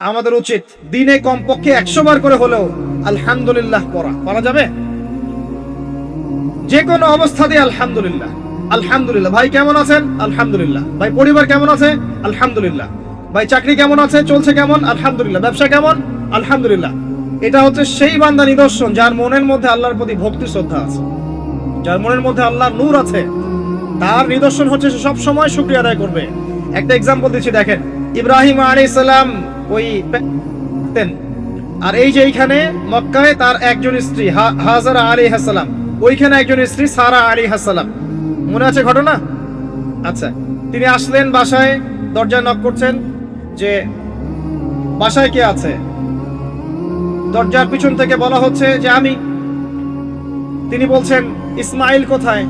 আমাদের উচিত দিনে কমপক্ষে 100 বার করে হলেও আলহামদুলিল্লাহ পড়া যাবে। যে কোনো অবস্থাতে আলহামদুলিল্লাহ আলহামদুলিল্লাহ। ভাই কেমন আছেন? আলহামদুলিল্লাহ। ভাই পরিবার কেমন আছে? আলহামদুলিল্লাহ। ভাই চাকরি কেমন আছে, চলছে কেমন? আলহামদুলিল্লাহ। ব্যবসা কেমন? আলহামদুলিল্লাহ। এটা হচ্ছে সেই বান্দা নিদর্শন যার মনের মধ্যে আল্লাহর প্রতি ভক্তি শ্রদ্ধা আছে, যার মনের মধ্যে আল্লাহর নূর আছে। তার নিদর্শন হচ্ছে সে সব সময় শুকরিয়া আদায় করবে। একটা এক্সাম্পল দিচ্ছি, দেখেন ইব্রাহিম আলাইহিস সালাম ওই আর এই যে এইখানে মক্কায় তার একজন স্ত্রী হাজারা আলাইহিস সালাম, ওইখানে একজন স্ত্রী সারা আলাইহিস সালাম। মনে আছে ঘটনা? আচ্ছা, তিনি আসলেন বাসায়, দরজায় নক করছেন যে বাসায় কে আছে। দরজার পিছন থেকে বলা হচ্ছে যে আমি। তিনি বলছেন ইসমাইল কোথায়?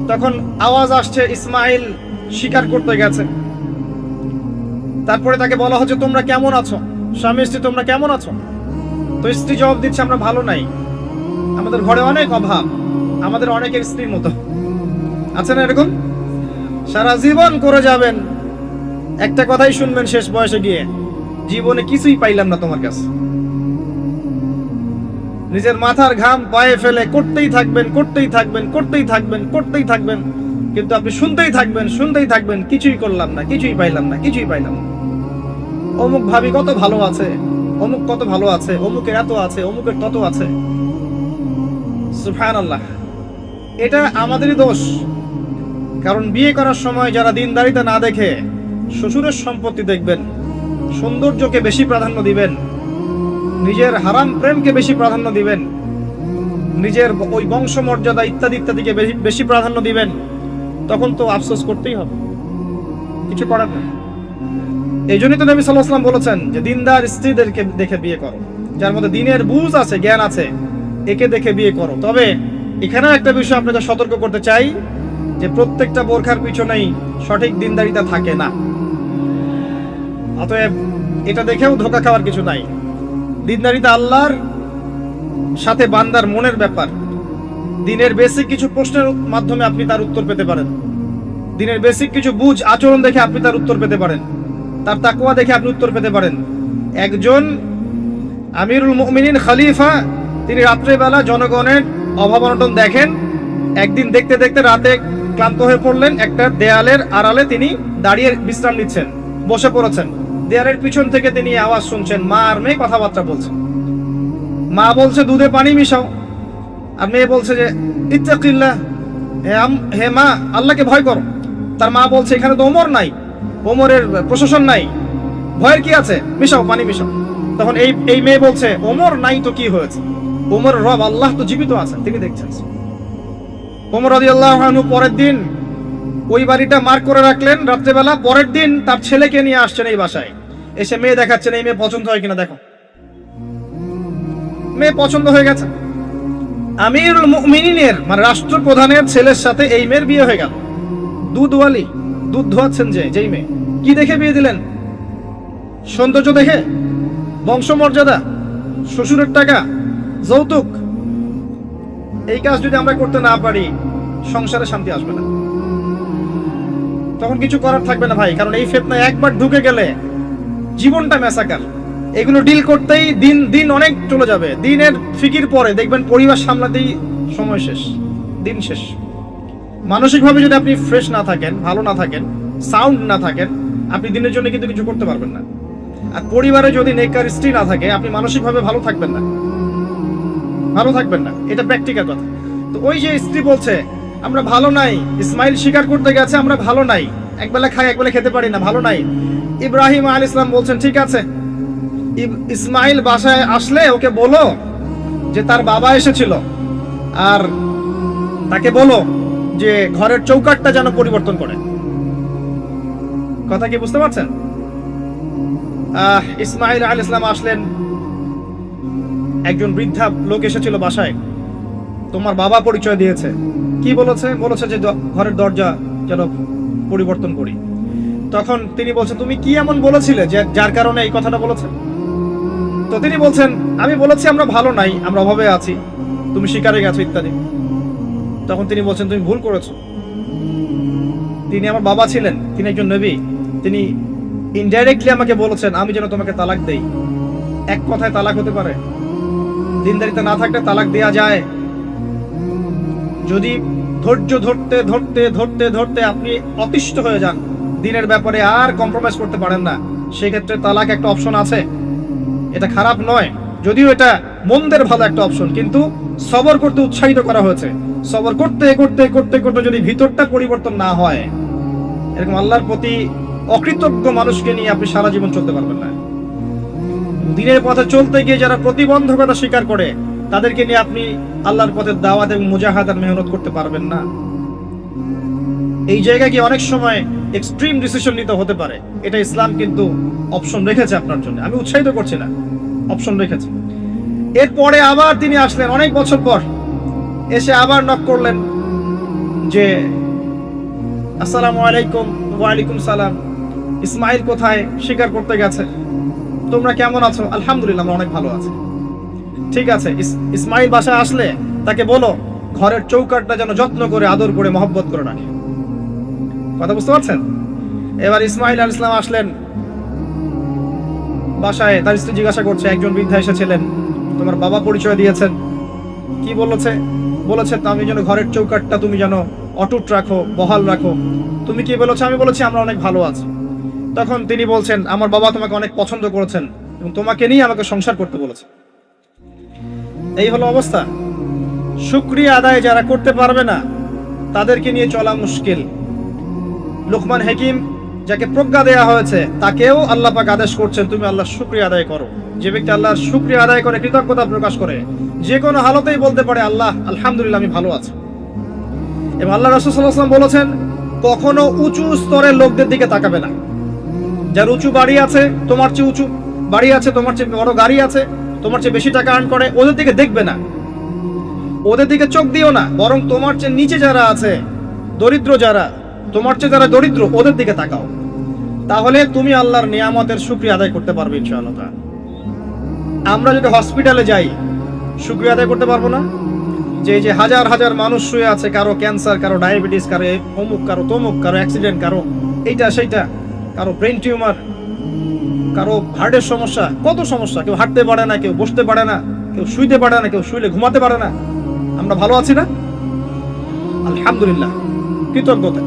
তখন আওয়াজ আসছে ইসমাইল শিকার করতে গেছে। তারপরে তাকে বলা হচ্ছে তোমরা কেমন আছো, স্বামী স্ত্রী তোমরা কেমন আছো? তো স্ত্রী জবাব দিচ্ছে আমরা ভালো নাই, আমাদের ঘরে অনেক অভাব, আমাদের অনেকের স্ত্রীর মতো। আছে না এরকম? সারা জীবন করে যাবেন, একটা কথাই শুনবেন শেষ বয়সে গিয়ে, জীবনে কিছুই পাইলাম না তোমার কাছে। নিজের মাথার ঘাম পায়ে ফেলে করতেই থাকবেন, করতেই থাকবেন, করতেই থাকবেন, করতেই থাকবেন, কিন্তু আপনি শুনতেই থাকবেন, শুনতেই থাকবেন, কিছুই করলাম না, কিছুই পাইলাম না, কিছুই পাইলাম না। অমুক ভাবি কত ভালো আছে, অমুক কত ভালো আছে, অমুকের এত আছে, অমুকের তত আছে। সুবহানাল্লাহ। এটা আমাদেরই দোষ। কারণ বিয়ে করার সময় যারা দিনদারিতা না দেখে শ্বশুরের সম্পত্তি দেখবেন, সৌন্দর্যকে বেশি প্রাধান্য দিবেন, নিজের হারাম প্রেমকে বেশি প্রাধান্য দিবেন, নিজের ওই বংশমর্যাদা ইত্যাদি ইত্যাদিকে বেশি প্রাধান্য দিবেন, তখন তো আফসোস করতেই হবে, কিছু করার নেই। এই জন্যই তো নবী সাল্লাল্লাহু আলাইহি ওয়াসাল্লাম বলেছেন যে দিনদার স্ত্রীদেরকে দেখে বিয়ে করো, যার মধ্যে দিনের বুঝ আছে, জ্ঞান আছে, একে দেখে বিয়ে করো। তবে এখানেও একটা বিষয় আপনাকে সতর্ক করতে চাই যে প্রত্যেকটা বোরখার পিছনেই সঠিক দিনদারিতা থাকে না। অতএব এটা দেখেও ধোঁকা খাওয়ার কিছু নাই। দিনদারিতা আল্লাহর সাথে বান্দার মনের ব্যাপার। দিনের বেসিক কিছু প্রশ্নের মাধ্যমে আপনি তার উত্তর পেতে পারেন, দিনের বেসিক কিছু বুঝ আচরণ দেখে আপনি তার উত্তর পেতে পারেন, তার তাকওয়া দেখে আপনি উত্তর পেতে পারেন। একজন আমিরুল মুমিনিন খলিফা, তিনি রাত্রেবেলা জনগণের অভাব অনটন দেখেন। একদিন দেখতে দেখতে রাতে ক্লান্ত হয়ে পড়লেন, একটা দেয়ালের আড়ালে তিনি দাঁড়িয়ে বিশ্রাম নিচ্ছেন, বসে পড়েছেন। দেয়ালের পিছন থেকে তিনি আওয়াজ শুনছেন, মা আর মেয়ে কথাবার্তা বলছে। মা বলছে দুধে পানি মিশাও, আর মেয়ে বলছে যে ইত্তাকিল্লাহ, হে মা আল্লাহকে ভয় করো। তার মা বলছে এখানে তো ওমর নাই, ওমরের প্রশাসন নাই, ভয়ের কি আছে, মিশাও, পানি মিশাও। তখন এই মেয়ে বলছে ওমর নাই তো কি হয়েছে, ওমর রব আল্লাহ তো জীবিত আছেন, তিনি দেখছেন। ওমর রাদিয়াল্লাহু আনহু পরের দিন ওই বাড়িটা মার্ক করে রাখলেন রাত্রেবেলা। পরের দিন তার ছেলেকে নিয়ে আসছেন এই বাসায়, এসে মেয়ে দেখাচ্ছেন, এই মেয়ে পছন্দ হয় কিনা দেখো। মেয়ে পছন্দ হয়ে গেছে। আমিরুল মুমিনিনের মানে রাষ্ট্রপ্রধানের ছেলের সাথে এই মেয়ের বিয়ে হয়ে গেল। দুধওয়ালি, দুধ ধোয়াচ্ছেন যেই মেয়ে। কি দেখে বিয়ে দিলেন? সৌন্দর্য দেখে? বংশমর্যাদা? শ্বশুরের টাকা? যৌতুক? এই কাজ যদি আমরা করতে না পারি, সংসারে শান্তি আসবে না, তখন কিছু করার থাকবে না ভাই। কারণ এই ফিতনায় একবার ঢুকে গেলে জীবনটা ম্যাসাকার। এগুলো ডিল করতেই দিন দিন অনেক চলে যাবে। দিনের ফিকির পরে দেখবেন পরিবার সামলাতেই সময় শেষ, দিন শেষ। মানসিকভাবে যদি আপনি ফ্রেশ না থাকেন, ভালো না থাকেন, সাউন্ড না থাকেন, আপনি দিনের জন্য কিন্তু কিছু করতে পারবেন না। আর পরিবারে যদি নেককার স্ত্রী না থাকে, আপনি মানসিকভাবে ভালো থাকবেন না, ভালো থাকবেন না। এটা প্র্যাকটিক্যাল কথা। তো ওই যে স্ত্রী বলছে আমরা ভালো নাই, ইসমাইল শিকার করতে গেছে, আমরা ভালো নাই, একবেলা খাই একবেলা খেতে পারি না, ভালো নাই। ইব্রাহিম আলাইহিস সালাম বলছেন ঠিক আছে, ইসমাইল বাসায় আসলে ওকে বলো যে তার বাবা এসেছিল, আর তাকে বলো যে ঘরের চৌকাঠটা যেন পরিবর্তন করে। কথা কি বুঝতে পারছেন? ইসমাইল আলাইহিস সালাম আসলেন, একজন বৃদ্ধা লোক এসেছিল বাসায়, তোমার বাবা পরিচয় দিয়েছে। কি বলেছে? বলেছে যে ঘরের দরজা যেন পরিবর্তন করি। তখন তিনি বলছেন তুমি কি এমন বলেছিলে যে যার কারণে এই কথাটা বলেছে? তো তিনি বলছেন আমি বলেছি আমরা ভালো নাই, আমরা অভাবে আছি, তুমি শিকারে গেছো ইত্যাদি। তখন তিনি বলছেন তুমি ভুল করেছো, তিনি আমার বাবা ছিলেন, তিনি একজন নবী, তিনি ইনডাইরেক্টলি আমাকে বলেছেন আমি যেন তোমাকে তালাক দেই। এক কথায় তালাক হতে পারে? দিনদারিতা না থাকলে তালাক দেয়া যায়? যদি ধৈর্য ধরতে ধরতে ধরতে ধরতে আপনি অতিষ্ঠ হয়ে যান, দিনের ব্যাপারে আর কম্প্রোমাইজ করতে পারেন না, সেক্ষেত্রে তালাক একটা অপশন আছে। এটা খারাপ নয়, যদিও এটা মন্দের ভালো একটা অপশন, কিন্তু সবর করতে উৎসাহিত করা হয়েছে। সবর করতে করতে করতে করতে যদি ভিতরটা পরিবর্তন না হয়, এরকম আল্লাহর প্রতি অকৃতজ্ঞ মানুষকে নিয়ে আপনি সারা জীবন চলতে পারবেন না। দিনের পথে চলতে গিয়ে যারা প্রতিবন্ধকতা স্বীকার করে, তাদেরকে নিয়ে আপনি আল্লাহর পথে দাওয়াত এবং মুজাহাদার মেহনত করতে পারবেন না। এই জায়গায় গিয়ে অনেক সময় এক্সট্রিম ডিসিশন নিতে হতে পারে। এটা ইসলাম কিন্তু অপশন রেখেছে আপনার জন্য, আমি উৎসাহিত করছি না, অপশন রেখেছে। এরপরে আবার তিনি আসলেন অনেক বছর পর, এসে আবার নক করলেন যে আসসালামু আলাইকুম। ওয়ালাইকুম সালাম। ইসমাইল কোথায়? শিকার করতে গেছে। তোমরা কেমন আছো? আলহামদুলিল্লাহ, আমরা অনেক ভালো আছি। ঠিক আছে, ইসমাইল বাসায় আসলে তাকে বলো ঘরের চৌকাঠটা যেন যত্ন করে আদর করে মহব্বত করে রাখে। কথা বুঝতে পারছেন? এবার ইসমাইল আলাইহিস সালাম আসলেন বাসায়, তার স্ত্রী জিজ্ঞাসা করছে, একজন বৃদ্ধা এসেছিলেন, তোমার বাবা পরিচয় দিয়েছেন, কি বলেছে? বলেছে আমি যেন ঘরের চৌকাঠটা তুমি যেন অটুট রাখো, বহাল রাখো। তুমি কি বলেছো? আমি বলেছি আমরা অনেক ভালো আছি। তখন তিনি বলছেন, আমার বাবা তোমাকে অনেক পছন্দ করেছেন এবং তোমাকে নিয়ে আমাকে সংসার করতে বলেছে। এই হলো অবস্থা। শুকরিয়া আদায় যারা করতে পারবে না, তাদেরকে নিয়ে চলা মুশকিল। লুকমান হাকিম, যাকে প্রজ্ঞা দেয়া হয়েছে, তাকেও আল্লাহ পাক আদেশ করছেন তুমি আল্লাহর শুকরিয়া আদায় করো। যে ব্যক্তি আল্লাহর শুকরিয়া আদায় করে, কৃতজ্ঞতা প্রকাশ করে, যে কোনো হালতেই বলতে পারে আল্লাহ আলহামদুলিল্লাহ আমি ভালো আছি। এবং আল্লাহ রাসূল সাল্লাল্লাহু আলাইহি ওয়াসাল্লাম বলেছেন, কখনো উঁচু স্তরের লোকদের দিকে তাকাবে না। যার উঁচু বাড়ি আছে, তোমার চেয়ে উঁচু বাড়ি আছে, তোমার চেয়ে বড় গাড়ি আছে, তোমার চেয়ে বেশি টাকা আর্ন করে, ওদের দিকে দেখবে না, ওদের দিকে চোখ দিও না। বরং তোমার চেয়ে নিচে যারা আছে, দরিদ্র যারা, তোমার চেয়ে যারা দরিদ্র, ওদের দিকে তাকাও। তাহলে তুমি আল্লাহর নিয়ামতের শুকরিয়া আদায় করতে পারবে ইনশাআল্লাহ। আমরা যদি হসপিটালে যাই, শুকরিয়া আদায় করতে পারবো না? যে হাজার হাজার মানুষ শুয়ে আছে, কারো ক্যান্সার, কারো ডায়াবেটিস, কারো অমুক, কারো তমুক, কারো অ্যাক্সিডেন্ট, কারো এইটা সেইটা, কারো ব্রেন টিউমার, কারো হার্টের সমস্যা, কত সমস্যা। কেউ হাঁটতে পারে না, কেউ বসতে পারে না, কেউ শুইতে পারে না, কেউ শুইলে ঘুমাতে পারে না। আমরা ভালো আছি না? আলহামদুলিল্লাহ, কৃতজ্ঞতা।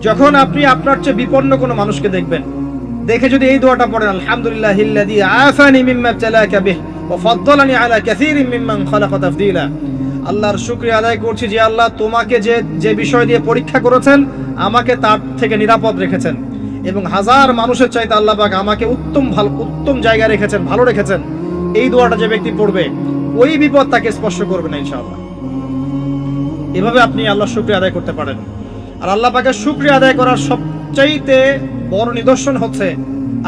যখন আপনি আপনার চেয়ে বিপন্ন কোনো মানুষকে দেখবেন, দেখে যদি এই দোয়াটা পড়েন, আলহামদুলিল্লাহিল্লাযী আফানি মিম্মা ইবতালাকা বিহি ওয়া ফাদ্দালানি আলা কাসীরিন মিম্মান খালাকা তাফদীলা। আল্লাহর শুকরিয়া আদায় করছি যে আল্লাহ তোমাকে যে বিষয় দিয়ে পরীক্ষা করেছেন, আমাকে তার থেকে নিরাপদ রেখেছেন, এবং হাজার মানুষের চাইতে আল্লাহ পাক আমাকে উত্তম জায়গায় রেখেছেন, ভালো রেখেছেন। এই দোয়াটা যে ব্যক্তি পড়বে, ওই বিপদ তাকে স্পর্শ করবে না ইনশাআল্লাহ। এভাবে আপনি আল্লাহর শুকরিয়া আদায় করতে পারেন। আর আল্লাহ পাকের শুকরিয়া আদায় করার সবচাইতে বড় নিদর্শন হচ্ছে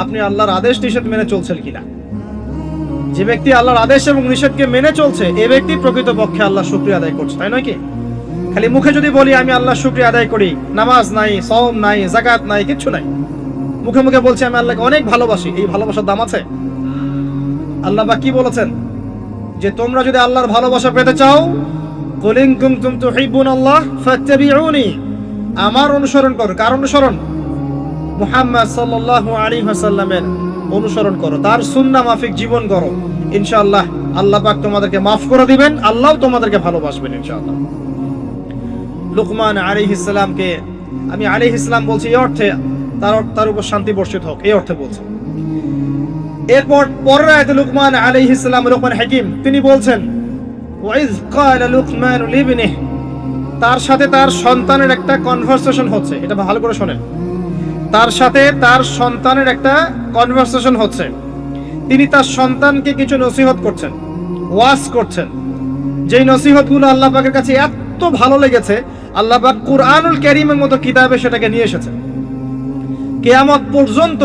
আপনি আল্লাহর আদেশ নিষেধ মেনে চলছেন কিনা। যে ব্যক্তি আল্লাহর আদেশ এবং নিষেধকে মেনে চলছে, এই ব্যক্তি প্রকৃতপক্ষে আল্লাহর শুকরিয়া আদায় করছে, তাই নয় কি? খালি মুখে যদি বলি আমি আল্লাহর শুকরিয়া আদায় করি, নামাজ নাই, সওম নাই, যাকাত নাই, কিচ্ছু নাই, মুখে মুখে বলছি আমি আল্লাহকে অনেক ভালোবাসি, এই ভালোবাসার দাম আছে? আল্লাহ পাক কি বলেছেন? যে তোমরা যদি আল্লাহর ভালোবাসা পেতে চাও, কুল ইন কুনতুম তুহিব্বুনাল্লাহ ফাত্তাবিউনি, আমার অনুসরণ করো। কার অনুসরণ? মুহাম্মদ সাল্লাল্লাহু আলাইহি ওয়াসাল্লামের অনুসরণ করো, তার সুন্নাহ মাফিক জীবন করো। ইনশাআল্লাহ আল্লাহ পাক তোমাদেরকে মাফ করে দিবেন, আল্লাহও তোমাদেরকে ভালোবাসবেন ইনশাআল্লাহ। লুকমান আলাইহিস সালামকে আমি আলাইহিস সালাম বলছি এই অর্থে তার উপর শান্তি বর্ষিত হোক, এই অর্থে বলছি। এরপর পরের আয়াতে লুকমান আলাইহিস সালাম, লুকমান হাকিম, তিনি বলছেন ওয়াইজ ক্বালা লুকমান লিবনিহি, তার সাথে তার সন্তানের একটা কনভারসেশন হচ্ছে। এটা ভালো করে শোনেন, তার সাথে তার সন্তানের একটা কনভারসেশন হচ্ছে। তিনি তার সন্তানকে কিছু নসিহত করছেন, ওয়াজ করছেন। যেই নসিহতগুলো আল্লাহ পাকের কাছে এত ভালো লেগেছে, আল্লাহ পাক কুরআনুল কারীমের মতো কিতাবে সেটাকে নিয়ে এসেছেন। কিয়ামত পর্যন্ত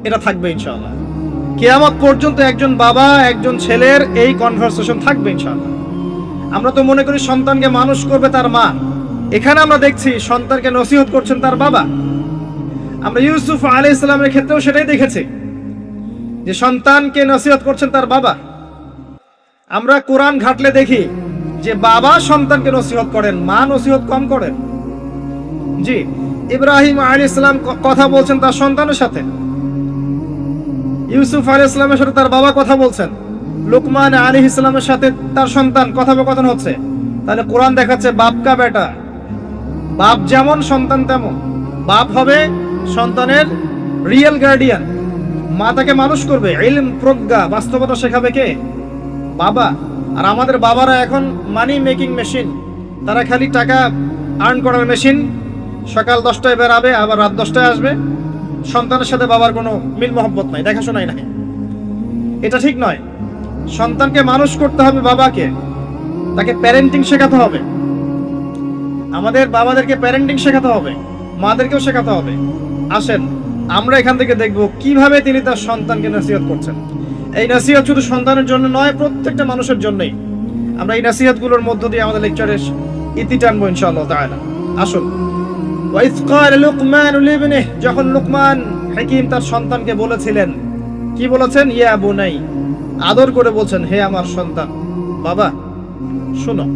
এটা থাকবে ইনশাআল্লাহ। কিয়ামত পর্যন্ত একজন বাবা একজন ছেলের এই কনভারসেশন থাকবে ইনশাআল্লাহ। আমরা তো মনে করি সন্তানকে মানুষ করবে তার মা, এখানে আমরা দেখছি সন্তানকে নসিহত করছেন তার বাবা। আমরা ইউসুফ আলাইহিস সালামের ক্ষেত্রেও সেটাই দেখেছি, যে সন্তানকে নসিহত করছেন তার বাবা। আমরা কোরআন ঘাটলে দেখি যে বাবা সন্তানকে নসিহত করেন, মা নসিহত কম করেন। জি, ইব্রাহিম আলাইহিস সালাম কথা বলছেন তার সন্তানের সাথে, ইউসুফ আলাইহিস সালামের সাথে তার বাবা কথা বলছেন, লুকমান আলাইহিস সালামের সাথে তার সন্তান কথোপকথন হচ্ছে। তাহলে কোরআন দেখাচ্ছে বাপ কা বেটা, বাপ যেমন সন্তান তেমন। বাপ হবে সন্তানের রিয়েল গার্ডিয়ান, মা তাকে মানুষ করবে, ইলম প্রজ্ঞা বাস্তবতা শেখাবে কে? বাবা। আর আমাদের বাবারা এখন মানি মেকিং মেশিন, তারা খালি টাকা আর্ন করার মেশিন। সকাল 10টায় বেরাবে, আবার রাত 10টায় আসবে। সন্তানের সাথে বাবার কোনো মিল মহব্বত নাই, দেখাশোনাই নাই। এটা ঠিক নয়। সন্তানকে মানুষ করতে হবে বাবাকে, তাকে প্যারেন্টিং শেখাতে হবে। আমাদের বাবাদেরকে প্যারেন্টিং শেখাতে হবে, মাদেরকেও শেখাতে হবে। আসেন আমরা এখান থেকে দেখব কিভাবে তিনি তার সন্তানকে নসিহত করছেন। এই নসিহত শুধু সন্তানের জন্য নয়, প্রত্যেকটা মানুষের জন্যই। আমরা এই নসিহতগুলোর মধ্য দিয়ে আমাদের লেকচারের ইতি টানবো ইনশাআল্লাহ তাআলা। আসুন। ওয়াইজ ক্বালা লুকমান লিবনিহি, যখন লুকমান হাকিম তার সন্তানকে বলেছিলেন, কি বলেছেন? ইয়া বুনাই, আদর করে বলছেন, হে আমার সন্তান, বাবা শোনো,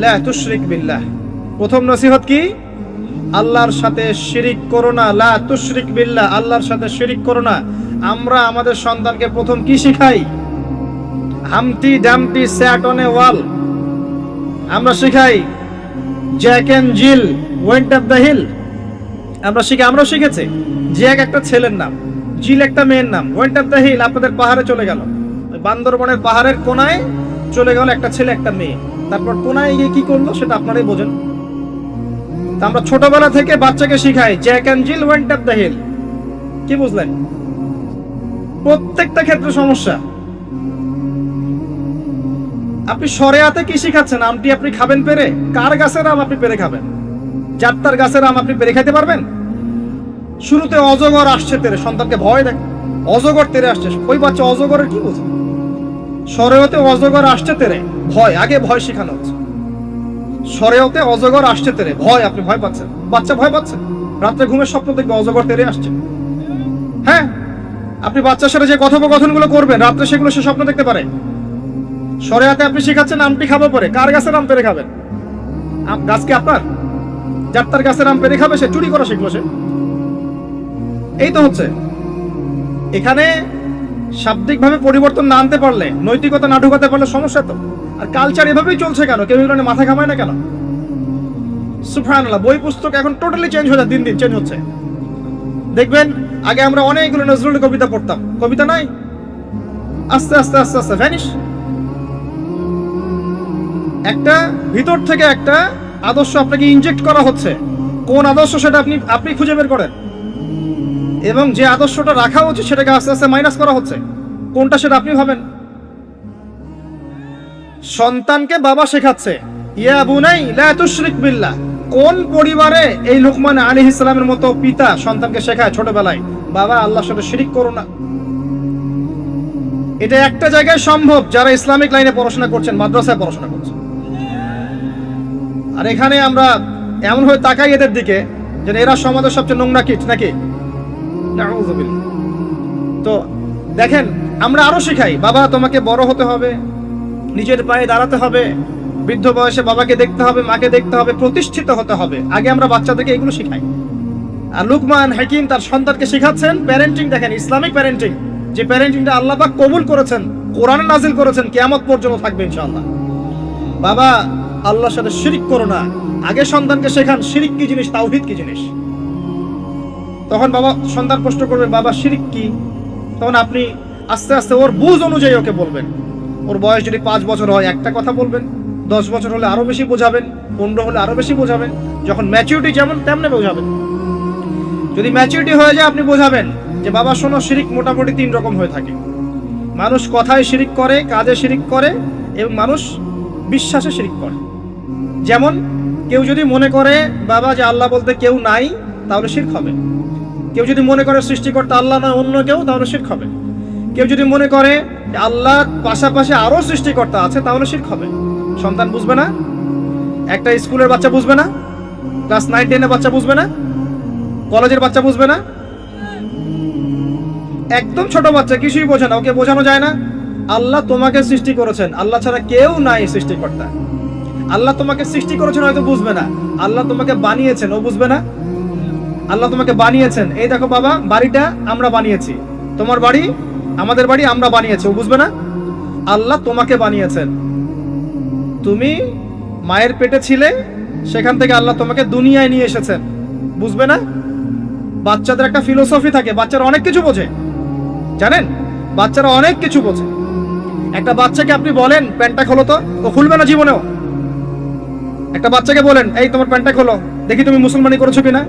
লা তুশরিক বিল্লাহ। প্রথম নসিহত কি? আল্লাহর সাথে শিরিক করো না। লা তুশরিক বিল্লাহ, আল্লাহর সাথে শিরিক করো না। আমরা আমাদের সন্তানকে প্রথম কি শিখাই? Humpty Dumpty sat on a wall. আমরা শিখাই Jack and Jill went up the hill. আমরা শিখেছি জ্যাক একটা ছেলের নাম, জিল একটা মেয়ের নাম, ওয়েন্ট আপ দ্য হিল আপনাদের পাহাড়ে চলে গেল, বান্দরবনের পাহাড়ের কোনায় চলে গেল একটা ছেলে একটা মেয়ে। তারপর কোনায় গিয়ে কি করলো সেটা আপনারাই বোঝেন। তা আমরা ছোটবেলা থেকে বাচ্চাকে শিখাই Jack and Jill went up the hill. কি বুঝলেন? প্রত্যেকটা ক্ষেত্রে সমস্যা। আপনি শরিয়াতে কি শিখাচ্ছেন? আমটি আপনি খাবেন পেরে? কার গাছের আম আপনি পেরে খাবেন? যাত্রার গাছের আম আপনি পেরে খাইতে পারবেন? শুরুতে অজগর আসছে তেরে, সন্তানকে ভয় দেখ, অজগর তেরে আসছে। ওই বাচ্চা অজগরের কি বোঝে? শরিয়াতে অজগর আসছে তেরে, ভয়, আগে ভয় শেখানো হচ্ছে। শরিয়াতে অজগর আসছে তেরে, ভয়, আপনি ভয় পাচ্ছেন, বাচ্চা ভয় পাচ্ছে। রাত্রে ঘুমের স্বপ্ন দেখবে অজগর তেরে আসছে। হ্যাঁ, আপনি বাচ্চার সাথে যে কথোপকথনগুলো করবেন রাত্রে সেগুলো সে স্বপ্ন দেখতে পারে। শরিয়াতে আপনি শেখাচ্ছেন আমটি খাবো পরে, কার গাছের আম পেরে খাবেন? গাছ কি আপনার? যাত্রার গাছের আম পেরে খাবে সে? চুরি করা শিখলো সে। এই তো হচ্ছে এখানে শাব্দিকভাবে পরিবর্তন না আনতে পারলে, নৈতিকতা না ঢুকাতে পারলে সমস্যা তো। আর কালচার এভাবেই চলছে কেন? কেউ এগুলো মাথা ঘামায় না কেন? সুবহানাল্লাহ, বই পুস্তক এখন টোটালি চেঞ্জ হয়ে যায়, দিন দিন চেঞ্জ হচ্ছে। দেখবেন আগে আমরা অনেকগুলো নজরুলের কবিতা পড়তাম, কবিতা নাই, আস্তে আস্তে আস্তে আস্তে ভ্যানিশ। একটা ভিতর থেকে একটা আদর্শ আপনাকে ইনজেক্ট করা হচ্ছে। কোন আদর্শ সেটা আপনি খুঁজে বের করেন, এবং যে আদর্শটা রাখা উচিত সেটাকে আস্তে আস্তে মাইনাস করা হচ্ছে। কোনটা সেটা আপনি ভাবেন। সন্তানকে বাবা শেখাচ্ছে ইয়া বুনাই লা তুশরিক বিল্লাহ। কোন পরিবারে এই লুকমান আলাইহিস সালামের মতো পিতা সন্তানকে শেখায় ছোটবেলায়, বাবা আল্লাহর সাথে শিরিক করো না? এটা একটা জায়গায় সম্ভব যারা ইসলামিক লাইনে পড়াশোনা করছেন, মাদ্রাসায় পড়াশোনা করছেন। আর এখানে আমরা এমন হয়ে তাকাই এদের দিকে যেন এরা সমাজের সবচেয়ে নোংরা কীট নাকি। নাউযুবিল্লাহ। তো দেখেন আমরা আরো শিখাই, বাবা তোমাকে বড় হতে হবে, নিজের পায়ে দাঁড়াতে হবে, বৃদ্ধ বয়সে বাবাকে দেখতে হবে, মাকে দেখতে হবে, প্রতিষ্ঠিত হতে হবে। আগে আমরা বাচ্চাদেরকে এগুলো শিখাই। আর লুকমান হাকিম তার সন্তানকে শেখাচ্ছেন প্যারেন্টিং। দেখেন ইসলামিক প্যারেন্টিং, যে প্যারেন্টিংটা আল্লাহ পাক কবুল করেছেন, কোরআনে নাজিল করেছেন, কিয়ামত পর্যন্ত থাকবে ইনশাআল্লাহ। বাবা আল্লাহর সাথে শিরিক করো না। আগে সন্তানকে শেখান শিরিক কি জিনিস, তাওহীদ কি জিনিস। তখন বাবা সন্তান প্রশ্ন করবে বাবা শিরিক কি, তখন আপনি আস্তে আস্তে ওর বুঝ অনুযায়ী ওকে বলবেন। ওর বয়স যদি 5 বছর হয় একটা কথা বলবেন, 10 বছর হলে আরো বেশি বোঝাবেন, 15 হলে আরো বেশি বোঝাবেন। যখন ম্যাচুরিটি যেমন তেমনি বোঝাবেন। যদি ম্যাচুরিটি হয়ে যায় আপনি বোঝাবেন যে বাবা শোনো, শিরিক মোটামুটি 3 রকম হয়ে থাকে। মানুষ কথায় শিরিক করে, কাজে শিরিক করে, এবং মানুষ বিশ্বাসে শিরিক করে। যেমন কেউ যদি মনে করে বাবা যে আল্লাহ বলতে কেউ নাই, তাহলে শিরক হবে। কেউ যদি মনে করে সৃষ্টিকর্তা আল্লাহ নয় অন্য কেউ, তাহলে শিরক হবে। কেউ যদি মনে করে আল্লাহর পাশাপাশি আরো সৃষ্টিকর্তা আছে, তাহলে শিরক হবে। সন্তান বুঝবে না, একটা স্কুলের বাচ্চা বুঝবে না, ক্লাস 9-10 এর বাচ্চা বুঝবে না, কলেজের বাচ্চা বুঝবে না, একদম ছোট বাচ্চা কিছুই বোঝে না, ওকে বোঝানো যায় না আল্লাহ তোমাকে সৃষ্টি করেছেন, আল্লাহ ছাড়া কেউ নাই সৃষ্টিকর্তা। আল্লাহ তোমাকে সৃষ্টি করেছেন হয়তো বুঝবে না, আল্লাহ তোমাকে বানিয়েছেন ও বুঝবে না। আল্লাহ তোমাকে বানিয়েছেন। এই দেখো বাবা, বাড়িটা আমরা বানিয়েছি, তোমার বাড়ি আমাদের বাড়ি আমরা বানিয়েছি। ও বুঝবে না? আল্লাহ তোমাকে বানিয়েছেন, তুমি মায়ের পেটে ছিলে, সেখান থেকে আল্লাহ তোমাকে দুনিয়ায় নিয়ে এসেছেন। বুঝবে না? বাচ্চাদের একটা ফিলোসফি থাকে, বাচ্চারা অনেক কিছু বোঝে, জানেন? বাচ্চারা অনেক কিছু বোঝে। একটা বাচ্চাকে আপনি বলেন প্যান্টটা খোলো, তো ও খুলবে না জীবনেও। একটা বাচ্চাকে বলেন এই তোমার প্যান্টটা খোলো, দেখি তুমি মুসলমানি করেছো কিনা।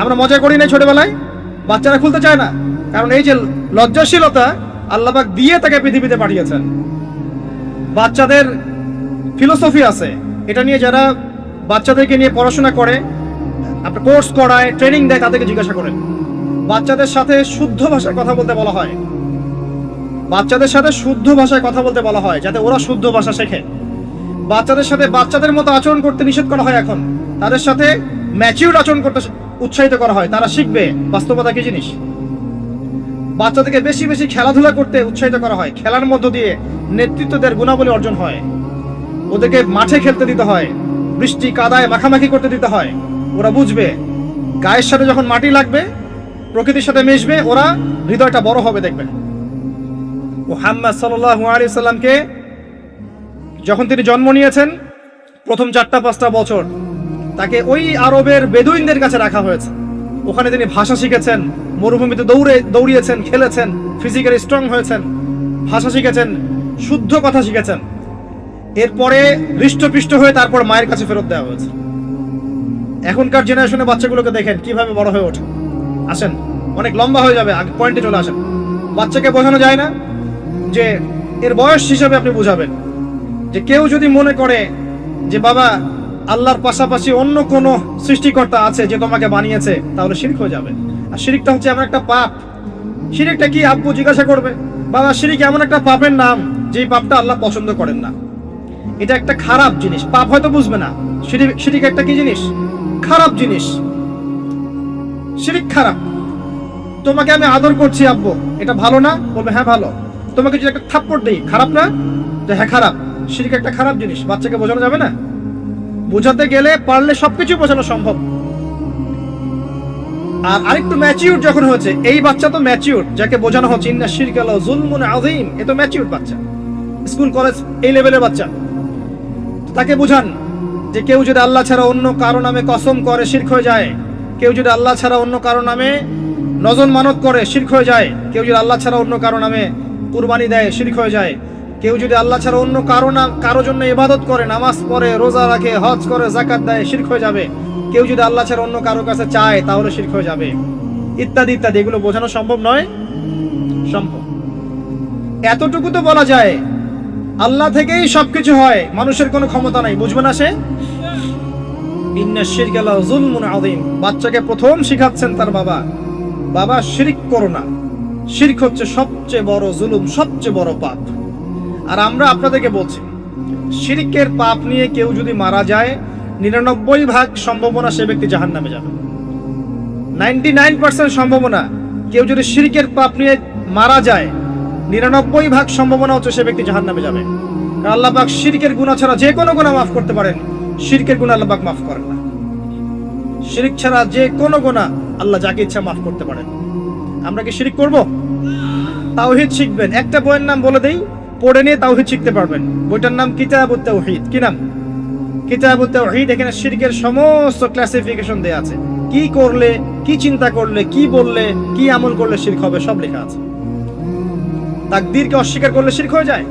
আমরা মজা করি না ছোটবেলায়, বাচ্চারা খুলতে চায় না, কারণ এই যে লজ্জাশীলতা আল্লাহ পাক দিয়ে তাকে পৃথিবীতে পাঠিয়েছেন। বাচ্চাদের ফিলোসফি আছে, এটা নিয়ে যারা বাচ্চাদেরকে নিয়ে পড়াশোনা করে, আপনার কোর্স করায়, ট্রেনিং দেয়, তাদেরকে জিজ্ঞাসা করেন। বাচ্চাদের সাথে শুদ্ধ ভাষায় কথা বলতে বলা হয়, বাচ্চাদের সাথে শুদ্ধ ভাষায় কথা বলতে বলা হয়, যাতে ওরা শুদ্ধ ভাষা শেখে। বাচ্চাদের সাথে বাচ্চাদের মতো আচরণ করতে নিষেধ করা হয় এখন, তাদের সাথে ম্যাচিউর আচরণ করতে উৎসাহিত করা হয়, তারা শিখবে বাস্তবতা কি জিনিস। বাচ্চাদেরকে বেশি বেশি খেলাধুলা করতে উৎসাহিত করা হয়, খেলার মধ্য দিয়ে নেতৃত্ব দেওয়ার গুণাবলী অর্জন হয়। ওদেরকে মাঠে খেলতে দিতে হয়, বৃষ্টি কাদায় মাখামাখি করতে দিতে হয়, ওরা বুঝবে। গায়ের সাথে যখন মাটি লাগবে, প্রকৃতির সাথে মিশবে, ওরা হৃদয়টা বড় হবে। দেখবেন মুহাম্মদ সাল্লাল্লাহু আলাইহি সাল্লামকে যখন তিনি জন্ম নিয়েছেন, প্রথম 4-5টা বছর তাকে ওই আরবের বেদুইনদের কাছে রাখা হয়েছে। ওখানে তিনি ভাষা শিখেছেন, মরুভূমিতে দৌড়িয়েছেন, খেলেছেন, ফিজিক্যালি স্ট্রং হয়েছেন, ভাষা শিখেছেন, শুদ্ধ কথা শিখেছেন। এরপরে হৃষ্টপুষ্ট হয়ে তারপর মায়ের কাছে ফেরত দেওয়া হয়েছে। এখনকার জেনারেশনে বাচ্চাগুলোকে দেখেন কিভাবে বড় হয়ে ওঠে। আসেন, অনেক লম্বা হয়ে যাবে, আগে পয়েন্টে চলে আসেন। বাচ্চাকে বোঝানো যায় না যে এর বয়স হিসাবে আপনি বুঝাবেন যে কেউ যদি মনে করে যে বাবা আল্লাহর পাশাপাশি অন্য কোন সৃষ্টিকর্তা আছে যে তোমাকে বানিয়েছে, তাহলে শিরক হয়ে যাবে। আর শিরকটা হচ্ছে এমন একটা পাপ। শিরকটা কি আব্বু জিজ্ঞাসা করবে, বাবা শিরক এমন একটা পাপের নাম যেই পাপটা আল্লাহ পছন্দ করেন না। এটা একটা খারাপ জিনিস, পাপ হয়তো বুঝবে না। শিরক একটা কি জিনিস? খারাপ জিনিস। শিরক খারাপ। তোমাকে আমি আদর করছি আব্বু, এটা ভালো না? বলবে হ্যাঁ ভালো। তোমাকে যদি একটা থাপ্পড় দেই, খারাপ না? হ্যাঁ খারাপ। শিরক একটা খারাপ জিনিস, বাচ্চাকে বোঝানো যাবে না। বোঝাতে গেলে পারলে সবকিছু বোঝানো সম্ভব। আর আরেকটু ম্যাচিউর যখন হয়েছে, এই বাচ্চা তো ম্যাচিউর, যাকে বোঝানো হচ্ছে ইন্না শিরকা লাযুলমুন আযীম, এ তো ম্যাচিউর বাচ্চা, স্কুল কলেজ এই লেভেলের বাচ্চা। তাকে বোঝান যে কেউ যদি আল্লাহ ছাড়া অন্য কারো নামে কসম করে, শিরক হয়ে যায়। কেউ যদি আল্লাহ ছাড়া অন্য কারো নামে নজর মানত করে, শিরক হয়ে যায়। কেউ যদি আল্লাহ ছাড়া অন্য কারো নামে কুরবানি দেয়, শিরক হয়ে যায়। কেউ যদি আল্লাহ ছাড়া অন্য কারো জন্য ইবাদত করে, নামাজ পড়ে, রোজা রাখে, হজ করে, যাকাত দেয়, শিরক হয়ে যাবে। কেউ যদি আল্লাহ ছাড়া অন্য কারো কাছে চায়, তাহলে শিরক হয়ে যাবে, ইত্যাদি ইত্যাদি। এগুলো বোঝানো সম্ভব নয়? সম্ভব। এতটুকু তো বলা যায় আল্লাহ থেকেই সবকিছু হয়, মানুষের কোনো ক্ষমতা নাই। বুঝবে না সে? ইন্না শিরকা লাযুলমুন আযীম। বাচ্চাকে প্রথম শিখাচ্ছেন তার বাবা, বাবা শিরক করো না। শিরক হচ্ছে সবচেয়ে বড় জুলুম, সবচেয়ে বড় পাপ। আর আমরা আপনাদেরকে বলছি, শিরকের পাপ নিয়ে কেউ যদি মারা যায়, 99% সম্ভাবনা সে ব্যক্তি জাহান্নামে যাবে। 99% সম্ভাবনা কেউ যদি শিরকের পাপ নিয়ে মারা যায়, 99% সম্ভাবনা হচ্ছে সে ব্যক্তি জাহান্নামে যাবে। কারণ আল্লাহ পাক শিরকের গুনাহ ছাড়া যে কোনো গুনাহ মাফ করতে পারেন, শিরকের গুনাহ আল্লাহ পাক মাফ করেন না। শিরক ছাড়া যে কোনো গুনাহ আল্লাহ যাকে ইচ্ছা মাফ করতে পারেন। আমরা কি শিরক করব? তাওহীদ শিখবেন। একটা বইয়ের নাম বলে দেই, পড়ে নিয়ে তাওহীদ শিখতে পারবেন। বইটার নাম কিতাবুত তাওহীদ। কি নাম? কিতাবুত তাওহীদ। এখানে শিরকের সমস্ত ক্লাসিফিকেশন দেয়া আছে, কি করলে, কি চিন্তা করলে, কি বললে, কি আমল করলে শিরক হবে, সব লেখা আছে। তাকদীরকে অস্বীকার করলে শিরক হয়ে যায়।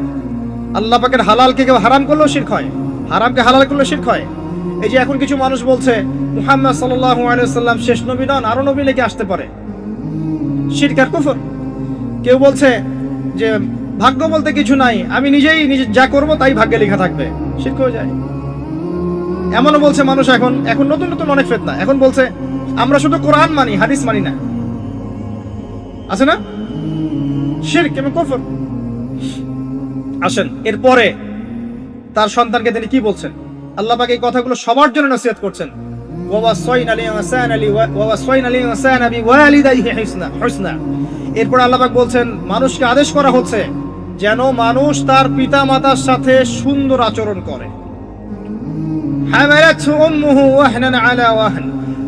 আল্লাহ পাকের হালালকে কেউ হারাম করলেও শিরক হয়, হারামকে হালাল করলে শিরক হয়। এই যে এখন কিছু মানুষ বলছে মুহাম্মদ সাল্লাল্লাহু আলাইহি ওয়াসাল্লাম শেষ নবী নন, আরো নবী নাকি আসতে পারে, শিরক আর কুফর। কেউ বলছে যে ভাগ্য বলতে কিছু নাই, আমি নিজে যা করব তাই ভাগ্যে লেখা থাকবে, শিরক হয়ে যায়। এমনও বলছে মানুষ, এখন নতুন নতুন অনেক ফিতনা। এখন বলছে আমরা শুধু কোরআন মানি, হাদিস মানি না। আছে না? শিরক এবং কুফর। আসেন, এরপরে তার সন্তানকে তিনি কি বলছেন? আল্লাহ পাক এই কথাগুলো সবার জন্য নসিহত করছেন। এরপর আল্লাহ পাক বলছেন মানুষকে আদেশ করা হচ্ছে যেন মানুষ তার পিতা মাতার সাথে সুন্দর আচরণ করে।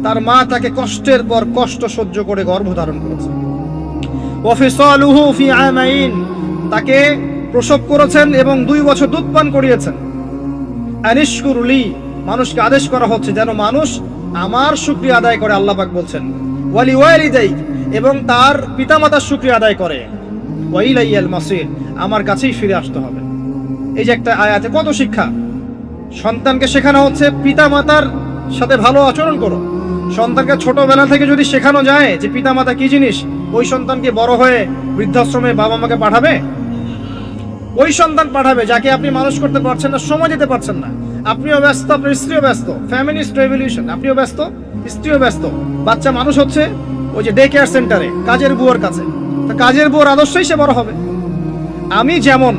তার মা তাকে কষ্টের পর কষ্ট সহ্য করে গর্ভধারণ করেছে। ওয়াফিসালুহু ফি আমাইন, তাকে প্রসব করেছেন এবং 2 বছর দুধ পান করিয়েছেন। আনিশকুরলি, মানুষকে আদেশ করা হচ্ছে যেন মানুষ আমার শুকরিয়া আদায় করে, আল্লাহ পাক বলছেন। ওয়ালি ওয়ালিদাইক, এবং তার পিতামাতার শুকরিয়া আদায় করে। ওয়া ইলাইয়াল মাসির, আমার কাছেই ফিরে আসতে হবে। এই যে একটা আয়াতে কত শিক্ষা। সন্তানকে শেখানো হচ্ছে পিতামাতার সাথে ভালো আচরণ করো। সন্তানকে ছোটবেলা থেকে যদি শেখানো যায় যে পিতামাতা কি জিনিস, ওই সন্তানকে বড় হয়ে বৃদ্ধাশ্রমে বাবা মাকে পাঠাবে? ওই সন্তান পাঠাবে যাকে আপনি মানুষ করতে পারছেন না, সময় দিতে পারছেন না। আপনিও ব্যস্ত, আপনার স্ত্রীও ব্যস্ত, ফ্যামিলিস্ট রেভলিউশন, আপনিও ব্যস্ত, স্ত্রীও ব্যস্ত। বাচ্চা মানুষ হচ্ছে ওই যে ডে কেয়ার সেন্টারে কাজের বুয়ার কাছে। তো কাজের বুয়ার আদর্শই সে বড় হবে। আমি যেমন,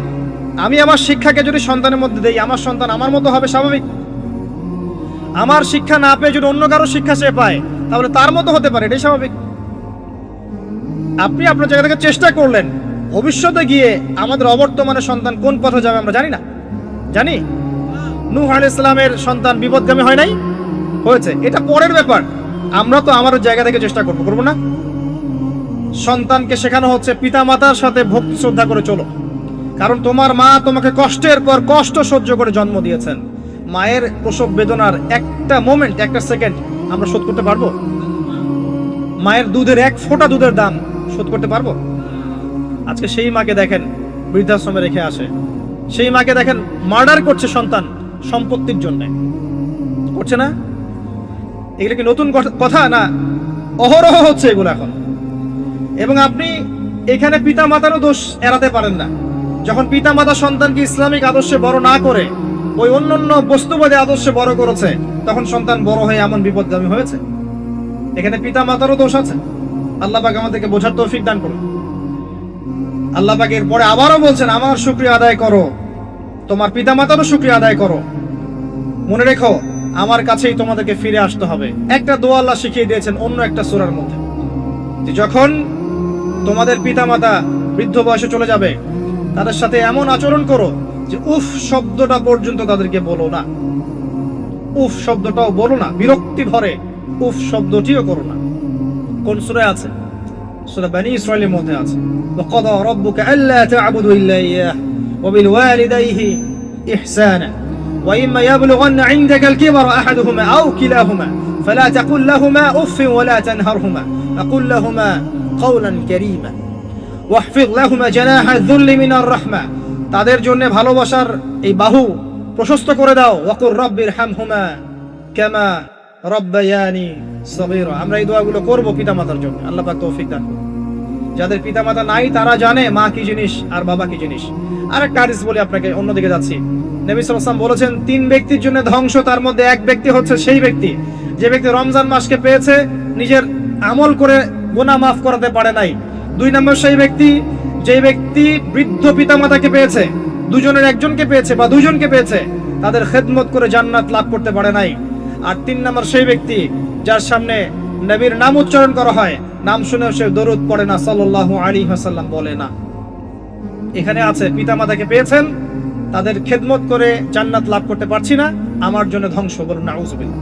আমি আমার শিক্ষাকে যদি সন্তানের মধ্যে দেই, আমার সন্তান আমার মতো হবে স্বাভাবিক। আমার শিক্ষা না পেয়ে যদি অন্য কারো শিক্ষা সে পায়, তাহলে তার মতো হতে পারে, এটাই স্বাভাবিক। আপনি আপনার জায়গা থেকে চেষ্টা করলেন, ভবিষ্যতে গিয়ে আমাদের অবর্তমানে সন্তান কোন পথে যাবে আমরা জানি না। জানি নূহ আলাইহিস সালামের সন্তান বিপদগামী হয় নাই? হয়েছে, এটা পরের ব্যাপার। আমরা তো আমার জায়গা থেকে চেষ্টা করব না? সন্তানকে শেখানো হচ্ছে পিতামাতার সাথে ভক্তি শ্রদ্ধা করে চলো, কারণ তোমার মা তোমাকে কষ্টের পর কষ্ট সহ্য করে জন্ম দিয়েছেন। মায়ের প্রসব বেদনার একটা মোমেন্ট, একটা সেকেন্ড আমরা শোধ করতে পারবো? মায়ের দুধের 1 ফোঁটা দুধের দাম শোধ করতে পারবো? আজকে সেই মাকে দেখেন বৃদ্ধাশ্রমে রেখে আসে, সেই মাকে দেখেন মার্ডার করছে সন্তান সম্পত্তির জন্য, করছে না? এগুলো কি নতুন কথা না? অহরহ হচ্ছে এগুলো এখন। এবং আপনি এখানে পিতা মাতারও দোষ এড়াতে পারেন না। যখন পিতা মাতা সন্তানকে ইসলামিক আদর্শে বড় না করে ওই অন্যান্য বস্তুবাদী আদর্শে বড় করেছে, তখন সন্তান বড় হয়ে এমন বিপদগামী হয়েছে। এখানে পিতা মাতারও দোষ আছে। আল্লাহ পাক আমাদেরকে বোঝার তৌফিক দান করুন। আল্লাহ পাক এর পরে আবারও বলছেন, আমার শুকরিয়া আদায় করো, তোমার পিতা মাতারও শুকরিয়া আদায় করো। মনে রেখো, আমার কাছেই তোমাদেরকে ফিরে আসতে হবে। একটা দোয়া আল্লাহ শিখিয়ে দিয়েছেন অন্য একটা সূরার মধ্যে, যে যখন তোমাদের পিতা মাতা বৃদ্ধ বয়সে চলে যাবে, তাদের সাথে এমন আচরণ করো যে উফ শব্দটা পর্যন্ত তাদেরকে বলো না। উফ শব্দটাও বলো না, বিরক্তি ভরে উফ শব্দটিও করো না। কোন সূরায় আছে? সূরা বনী ইসরাঈলের মধ্যে আছে। ওয়াকাদা রাব্বুকা আল্লা তা'বুদু ইল্লা ইয়াহ ওয়া বিল ওয়ালিদাইহি ইহসানা ওয়া ইম্মা ইয়াবলুগান্না 'ইনদাকা আল-কিবরা আহাদুহুমা আও কিলাহুমা ফালা তাকুল লাহুমা উফফিন ওয়া লা তানহারহুমা ওয়া কুল লাহুমা কাওলান কারীমা ওয়াহফিজ লাহুমা জানাহা আয-যুল্লি মিনার রাহমা। তাদের জন্য ভালোবাসার এই বাহু প্রশস্ত করে দাও। ওয়াকুর রাব্বিরহামহুমা কামা রাব্বায়ানি সগীরা। আমরা এই দোয়াগুলো করব পিতামাতার জন্য। আল্লাহ পাক তৌফিক দান করুন। যাদের পিতামাতা নাই তারা জানে মা কি জিনিস আর বাবা কি জিনিস। আরেকটা হাদিস বলি আপনাকে, অন্যদিকে যাচ্ছি। নবী সাল্লাল্লাহু আলাইহি ওয়াসাল্লাম বলেছেন 3 ব্যক্তির জন্য ধ্বংস, তার মধ্যে এক ব্যক্তি হচ্ছে সেই ব্যক্তি যে ব্যক্তি রমজান মাসকে পেয়েছে, নিজের আমল করে গুনাহ মাফ করাতে পারে নাই। 2 নম্বর সেই ব্যক্তি যে ব্যক্তি বৃদ্ধ পিতামাতাকে পেয়েছে, দুজনের একজনকে পেয়েছে বা দুজনকে পেয়েছে, তাদের খেদমত করে জান্নাত লাভ করতে পারে নাই। আর 3 নম্বর সেই ব্যক্তি যার সামনে নবীর নাম উচ্চারণ করা হয়, নাম শুনে সে দরুদ পড়ে না, সাল্লাল্লাহু আলাইহি ওয়াসাল্লাম বলে না। এখানে আছে পিতামাতাকে পেয়েছেন, তাদের খেদমত করে জান্নাত লাভ করতে পারছি না, আমার জন্য ধ্বংস। বলুন নাউযুবিল্লাহ।